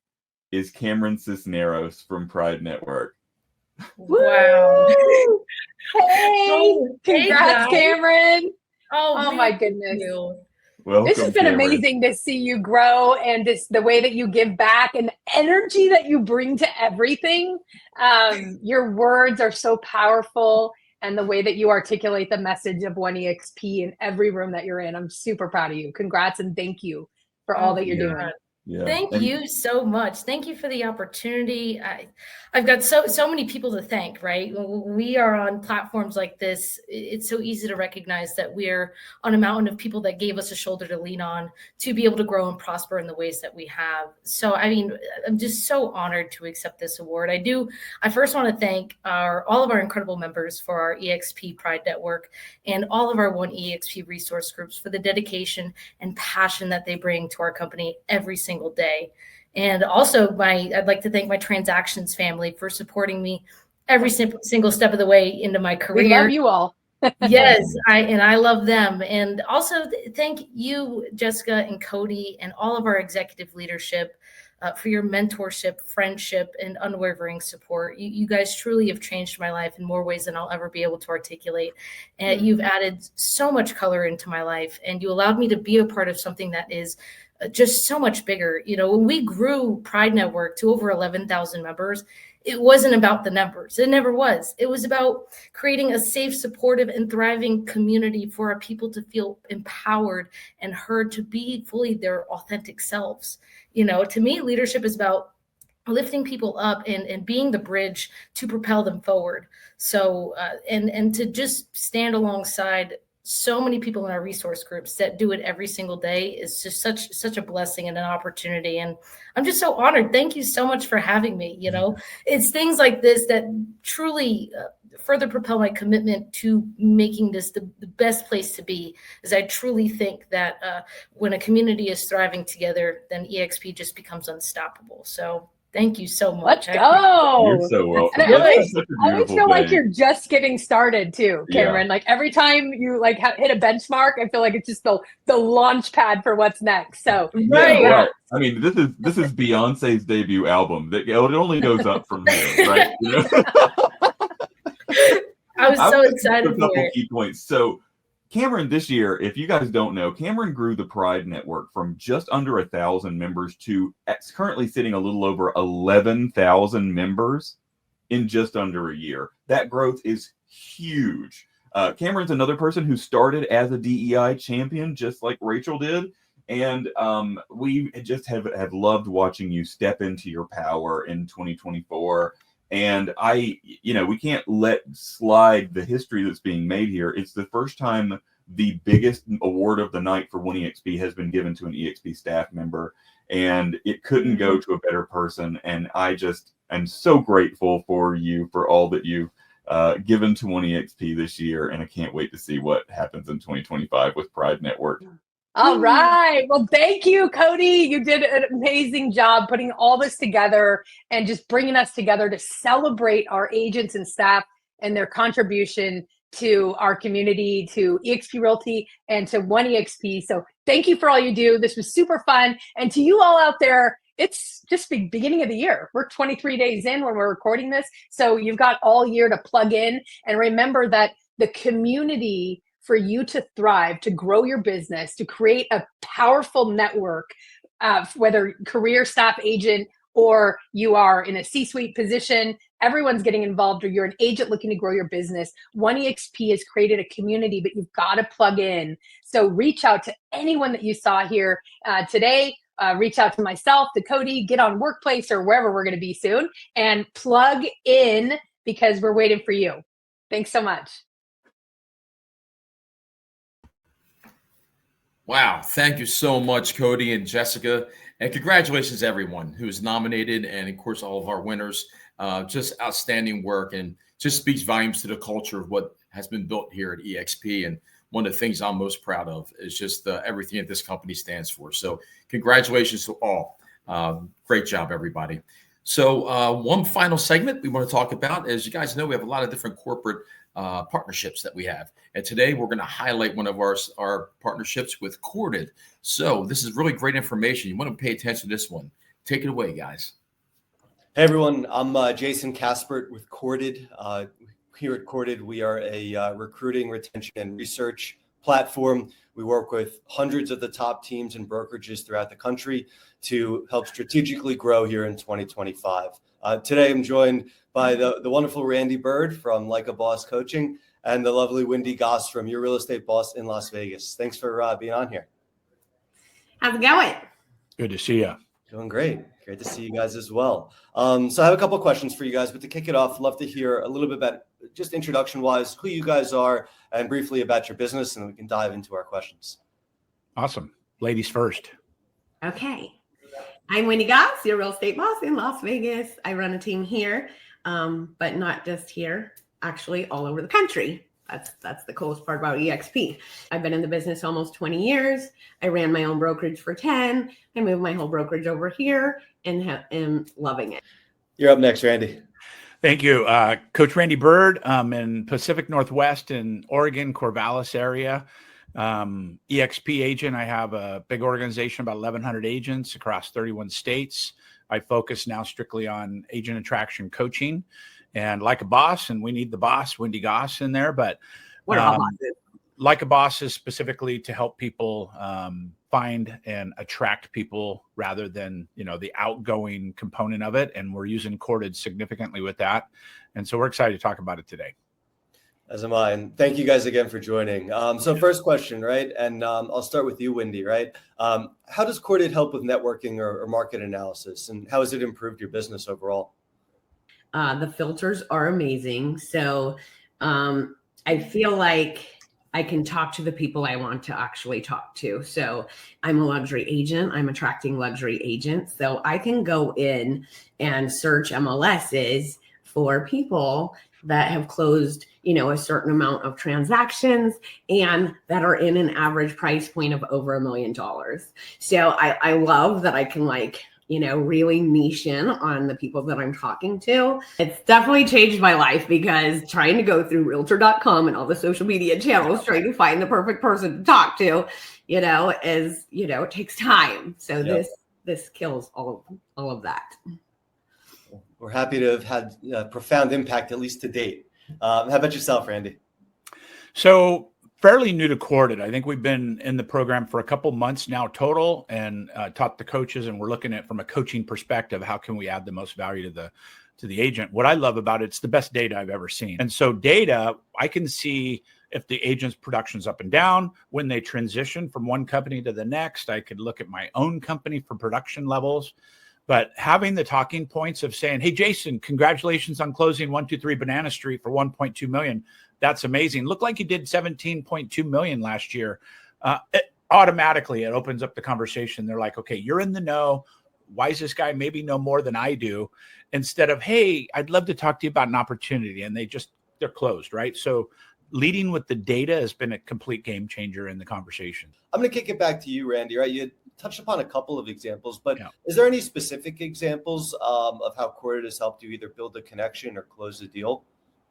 is Cameron Cisneros from Pride Network. Wow. Hey, congrats, guys. Cameron. Oh my goodness. Welcome, This has been Cameron. amazing to see you grow, and the way that you give back and the energy that you bring to everything. Your words are so powerful, and the way that you articulate the message of One eXp in every room that you're in. I'm super proud of you. Congrats and thank you for all that you're doing. Yeah. Thank you so much. Thank you for the opportunity. I've got so many people to thank, right? When we are on platforms like this, it's so easy to recognize that we're on a mountain of people that gave us a shoulder to lean on to be able to grow and prosper in the ways that we have. So, I mean, I'm just so honored to accept this award. I first want to thank all of our incredible members for our eXp Pride Network and all of our One eXp resource groups for the dedication and passion that they bring to our company every single day. And also I'd like to thank my transactions family for supporting me every single step of the way into my career. We love you all. Yes, I love them. And also thank you, Jessica and Cody, and all of our executive leadership for your mentorship, friendship, and unwavering support. You guys truly have changed my life in more ways than I'll ever be able to articulate. And you've added so much color into my life, and you allowed me to be a part of something that is just so much bigger. You know, when we grew Pride Network to over 11,000 members, it wasn't about the numbers. It never was. It was about creating a safe, supportive, and thriving community for our people to feel empowered and heard to be fully their authentic selves. You know, to me, leadership is about lifting people up and being the bridge to propel them forward. So, and to just stand alongside so many people in our resource groups that do it every single day is just such a blessing and an opportunity. And I'm just so honored. Thank you so much for having me. You know, it's things like this that truly further propel my commitment to making this the best place to be, as I truly think that when a community is thriving together, then eXp just becomes unstoppable. So thank you so much. Let's go. You're so welcome. And I That's such a always beautiful feel like thing. you're just getting started too, Cameron. Like every time you like hit a benchmark, I feel like it's just the launch pad for what's next. So Yeah, right. I mean, this is Beyonce's debut album. It only goes up from here, right? You know? I was so excited a couple for it. key points. So Cameron, this year, if you guys don't know, Cameron grew the Pride Network from just under 1,000 members to it's currently sitting a little over 11,000 members in just under a year. That growth is huge. Cameron's another person who started as a DEI champion, just like Rachel did. And we just have loved watching you step into your power in 2024. And we can't let slide the history that's being made here. It's the first time the biggest award of the night for One eXp has been given to an eXp staff member, and it couldn't go to a better person. And I'm so grateful for you for all that you've given to One eXp this year, and I can't wait to see what happens in 2025 with Pride Network. All right. Well, thank you, Cody. You did an amazing job putting all this together and just bringing us together to celebrate our agents and staff and their contribution to our community, to eXp Realty, and to One eXp. So thank you for all you do. This was super fun. And to you all out there, it's just the beginning of the year. We're 23 days in when we're recording this. So you've got all year to plug in. And remember that the community for you to thrive, to grow your business, to create a powerful network, whether career staff agent or you are in a C-suite position, everyone's getting involved, or you're an agent looking to grow your business. One eXp has created a community, but you've got to plug in. So reach out to anyone that you saw here today. Reach out to myself, to Cody, get on Workplace or wherever we're going to be soon, and plug in because we're waiting for you. Thanks so much. Wow. Thank you so much, Cody and Jessica. And congratulations to everyone who is nominated. And of course, all of our winners. Just outstanding work, and just speaks volumes to the culture of what has been built here at eXp. And one of the things I'm most proud of is just everything that this company stands for. So congratulations to all. Great job, everybody. So one final segment we want to talk about, as you guys know, we have a lot of different corporate partnerships that we have. And today we're going to highlight one of our partnerships with Corded. So this is really great information. You want to pay attention to this one. Take it away, guys. Hey everyone, I'm Jason Kaspert with Corded. Here at Corded, we are a recruiting, retention, and research platform. We work with hundreds of the top teams and brokerages throughout the country to help strategically grow here in 2025. Today, I'm joined by the wonderful Randy Bird from Like a Boss Coaching and the lovely Wendy Goss from Your Real Estate Boss in Las Vegas. Thanks for being on here. How's it going? Good to see you. Doing great. Great to see you guys as well. So I have a couple of questions for you guys, but to kick it off, love to hear a little bit about, just introduction-wise, who you guys are and briefly about your business, and then we can dive into our questions. Awesome. Ladies first. Okay. I'm Wendy Goss, your real estate boss in Las Vegas. I run a team here, but not just here, actually all over the country. That's the coolest part about eXp. I've been in the business almost 20 years. I ran my own brokerage for 10. I moved my whole brokerage over here and am loving it. You're up next, Randy. Thank you. Coach Randy Bird. I'm in Pacific Northwest in Oregon, Corvallis area. eXp agent. I have a big organization, about 1,100 agents across 31 states. I focus now strictly on agent attraction coaching. And like a boss, and we need the boss, Wendy Goss, in there. But like a boss is specifically to help people find and attract people rather than, the outgoing component of it. And we're using Corded significantly with that. And so we're excited to talk about it today. As am I. And thank you guys again for joining. So first question, right? And I'll start with you, Wendy, right? How does Corded help with networking or market analysis? And how has it improved your business overall? The filters are amazing. So I feel like I can talk to the people I want to actually talk to. So I'm a luxury agent. I'm attracting luxury agents. So I can go in and search MLSs for people that have closed, a certain amount of transactions and that are in an average price point of over $1 million. So I love that I can really niche in on the people that I'm talking to. It's definitely changed my life because trying to go through realtor.com and all the social media channels, trying to find the perfect person to talk to, is, it takes time. So Yep. this kills all of that. We're happy to have had a profound impact, at least to date. How about yourself, Randy? So fairly new to Corded. I think we've been in the program for a couple months now total, and taught the coaches, and we're looking at from a coaching perspective, how can we add the most value to the agent? What I love about it's the best data I've ever seen. And so data, I can see if the agent's production's up and down, when they transition from one company to the next. I could look at my own company for production levels. But having the talking points of saying, hey, Jason, congratulations on closing 123 Banana Street for $1.2 million. That's amazing. Looked like you did $17.2 million last year. Automatically, it opens up the conversation. They're like, okay, you're in the know. Why does this guy maybe know more than I do? Instead of, hey, I'd love to talk to you about an opportunity. And they're closed, right? So leading with the data has been a complete game changer in the conversation. I'm going to kick it back to you, Randy, right? You touched upon a couple of examples, but is there any specific examples of how Corded has helped you either build a connection or close a deal?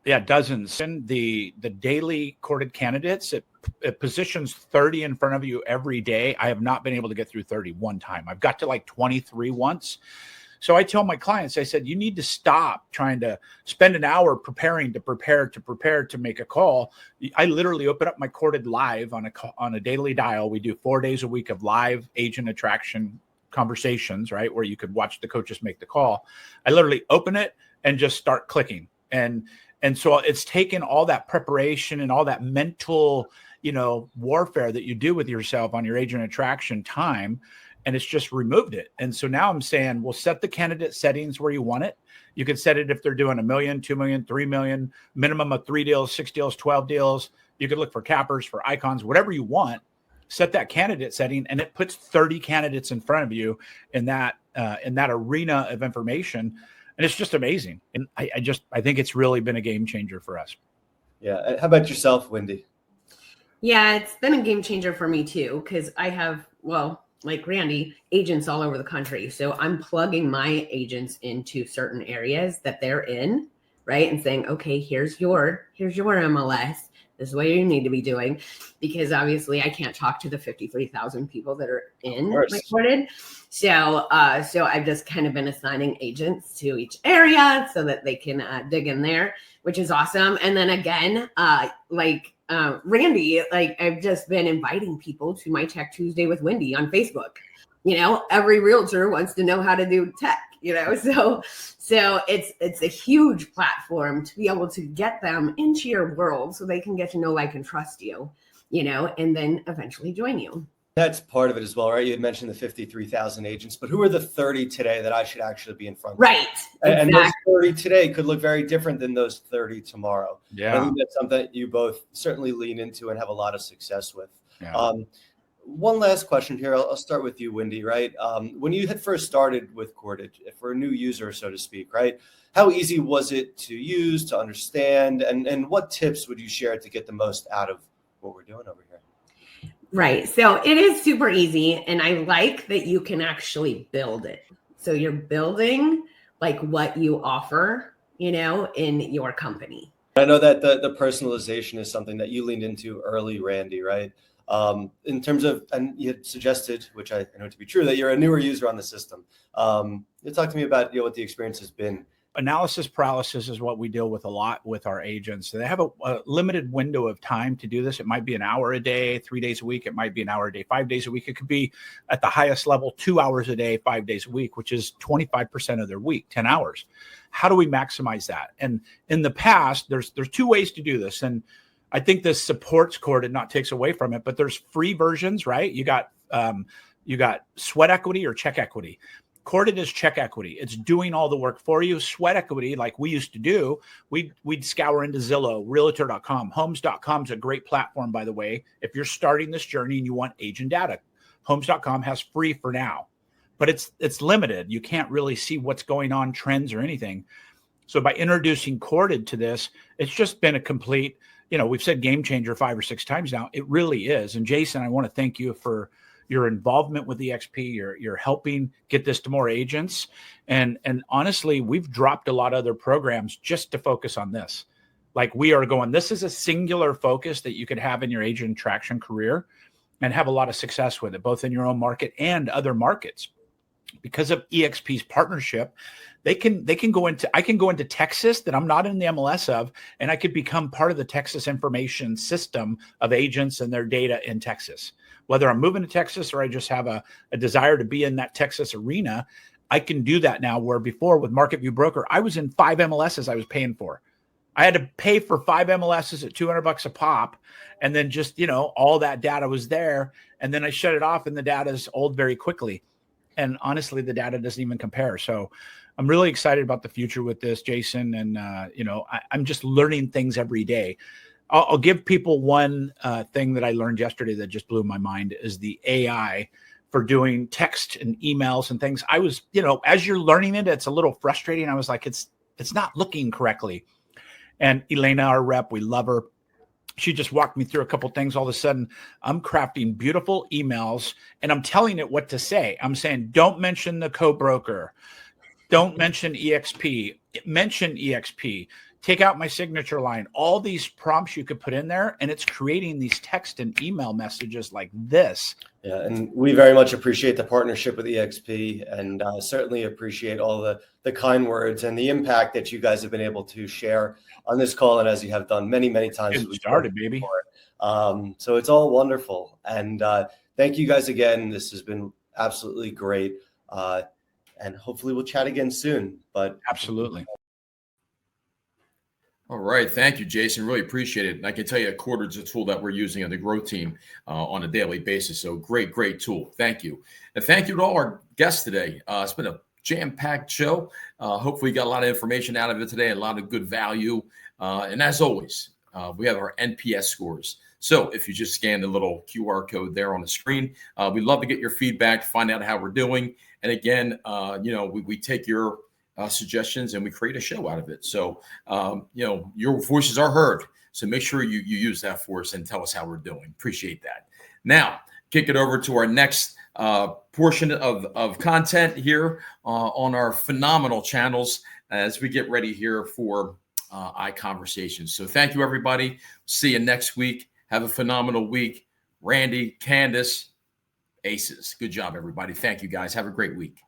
Yeah, dozens. And the daily Corded candidates, it positions 30 in front of you every day. I have not been able to get through 30 one time. I've got to 23 once. So I tell my clients, I said, you need to stop trying to spend an hour preparing to prepare to make a call. I literally open up my Corded Live on a daily dial. We do 4 days a week of live agent attraction conversations, right? Where you could watch the coaches make the call. I literally open it and just start clicking. And so it's taken all that preparation and all that mental, warfare that you do with yourself on your agent attraction time, and it's just removed it. And so now I'm saying, we'll set the candidate settings where you want it. You can set it if they're doing $1 million, $2 million, $3 million, minimum of 3 deals, 6 deals, 12 deals. You could look for cappers, for icons, whatever you want. Set that candidate setting, and it puts 30 candidates in front of you in that arena of information. And it's just amazing. And I think it's really been a game changer for us. Yeah. How about yourself, Wendy? Yeah, it's been a game changer for me too, because I have, like Randy, agents all over the country. So I'm plugging my agents into certain areas that they're in, right? And saying, okay, here's your MLS. This is what you need to be doing, because obviously I can't talk to the 53,000 people that are in Corded. So I've just kind of been assigning agents to each area so that they can dig in there, which is awesome. And then again, Randy, I've just been inviting people to my Tech Tuesday with Wendy on Facebook. Every realtor wants to know how to do tech, so it's a huge platform to be able to get them into your world so they can get to know, like, and trust you, and then eventually join you. That's part of it as well, right? You had mentioned the 53,000 agents, but who are the 30 today that I should actually be in front of? Right. And those Exactly. 30 today could look very different than those 30 tomorrow. Yeah. And I think that's something that you both certainly lean into and have a lot of success with. Yeah. One last question here. I'll start with you, Wendy, right? When you had first started with Corded, for a new user, so to speak, right? How easy was it to use, to understand, and what tips would you share to get the most out of what we're doing over here? Right. So it is super easy. And I like that you can actually build it. So you're building like what you offer, in your company. I know that the personalization is something that you leaned into early, Randy, right? In terms of, and you had suggested, which I know to be true, that you're a newer user on the system. You talk to me about what the experience has been. Analysis paralysis is what we deal with a lot with our agents. They have a limited window of time to do this. It might be an hour a day, 3 days a week. It might be an hour a day, 5 days a week. It could be at the highest level, 2 hours a day, 5 days a week, which is 25% of their week, 10 hours. How do we maximize that? And in the past, there's 2 ways to do this. And I think this supports Corded, not takes away from it, but there's free versions, right? You got sweat equity or check equity. Corded is check equity. It's doing all the work for you. Sweat equity, like we used to do, we'd scour into Zillow, Realtor.com. Homes.com is a great platform, by the way. If you're starting this journey and you want agent data, Homes.com has free for now, but it's limited. You can't really see what's going on, trends or anything. So by introducing Corded to this, it's just been a complete, we've said game changer 5 or 6 times now. It really is. And Jason, I want to thank you for your involvement with eXp. You're helping get this to more agents. And honestly, we've dropped a lot of other programs just to focus on this. Like we are going, this is a singular focus that you could have in your agent traction career and have a lot of success with it, both in your own market and other markets. Because of eXp's partnership, I can go into Texas that I'm not in the MLS of, and I could become part of the Texas information system of agents and their data in Texas. Whether I'm moving to Texas or I just have a desire to be in that Texas arena, I can do that now, where before with Market View Broker, I was in 5 MLSs I was paying for. I had to pay for 5 MLSs at $200 a pop. And then just, all that data was there. And then I shut it off and the data is old very quickly. And honestly, the data doesn't even compare. So I'm really excited about the future with this, Jason. And, I'm just learning things every day. I'll give people one thing that I learned yesterday that just blew my mind is the AI for doing text and emails and things. I was, as you're learning it, it's a little frustrating. I was like, it's not looking correctly. And Elena, our rep, we love her. She just walked me through a couple things. All of a sudden, I'm crafting beautiful emails and I'm telling it what to say. I'm saying, don't mention the co-broker. Don't mention eXp. Mention eXp. Take out my signature line. All these prompts you could put in there, and it's creating these text and email messages like this. Yeah, and we very much appreciate the partnership with eXp, and certainly appreciate all the kind words and the impact that you guys have been able to share on this call, and as you have done many, many times. It started, baby. So it's all wonderful. And thank you guys again. This has been absolutely great. And hopefully we'll chat again soon. But absolutely. All right. Thank you, Jason. Really appreciate it. And I can tell you, Corded's a tool that we're using on the growth team on a daily basis. So great tool. Thank you. And thank you to all our guests today. It's been a jam-packed show. Hopefully you got a lot of information out of it today, a lot of good value. And as always, we have our NPS scores. So if you just scan the little QR code there on the screen, we'd love to get your feedback, find out how we're doing. And again, we take your suggestions and we create a show out of it. So, your voices are heard. So make sure you use that for us and tell us how we're doing. Appreciate that. Now, kick it over to our next portion of content here on our phenomenal channels as we get ready here for iConversations. So thank you, everybody. See you next week. Have a phenomenal week. Randy, Candace, aces. Good job, everybody. Thank you, guys. Have a great week.